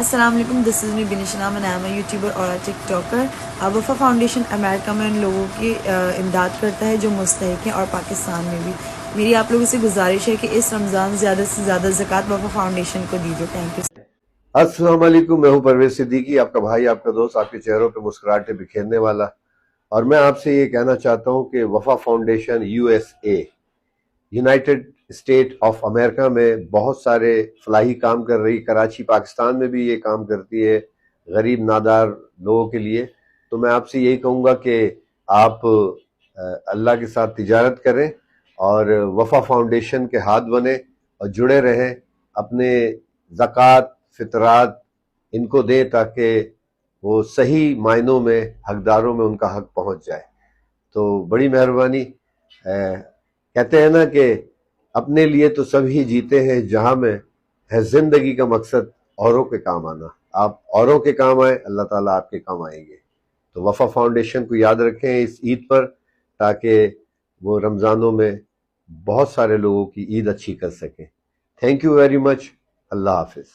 السلام علیکم، دس از می بنشنا منام یوٹیوبر اور ٹک ٹاکر. وفا فاؤنڈیشن امریکہ میں ان لوگوں کی امداد کرتا ہے جو مستحق ہیں، اور پاکستان میں بھی. میری آپ لوگوں سے گزارش ہے کہ اس رمضان زیادہ سے زیادہ زکوٰۃ وفا فاؤنڈیشن کو دیجیے. Thank you. السلام علیکم، میں ہوں پرویز صدیقی، آپ کا بھائی، آپ کا دوست، آپ کے چہروں پہ مسکراہٹیں بکھیرنے والا. اور میں آپ سے یہ کہنا چاہتا ہوں کہ وفا foundation USA United state of America میں بہت سارے فلاحی کام کر رہی. کراچی پاکستان میں بھی یہ کام کرتی ہے غریب نادار لوگوں کے لیے. تو میں آپ سے یہی کہوں گا کہ آپ اللہ کے ساتھ تجارت کریں اور وفا فاؤنڈیشن کے ہاتھ بنیں اور جڑے رہیں. اپنے زکوٰۃ فطرات ان کو دیں تاکہ وہ صحیح معنوں میں حقداروں میں ان کا حق پہنچ جائے. تو بڑی مہربانی. کہتے ہیں نا کہ اپنے لیے تو سب ہی جیتے ہیں، جہاں میں ہے زندگی کا مقصد اوروں کے کام آنا. آپ اوروں کے کام آئیں، اللہ تعالیٰ آپ کے کام آئیں گے. تو وفا فاؤنڈیشن کو یاد رکھیں اس عید پر، تاکہ وہ رمضانوں میں بہت سارے لوگوں کی عید اچھی کر سکیں. Thank you very much. اللہ حافظ.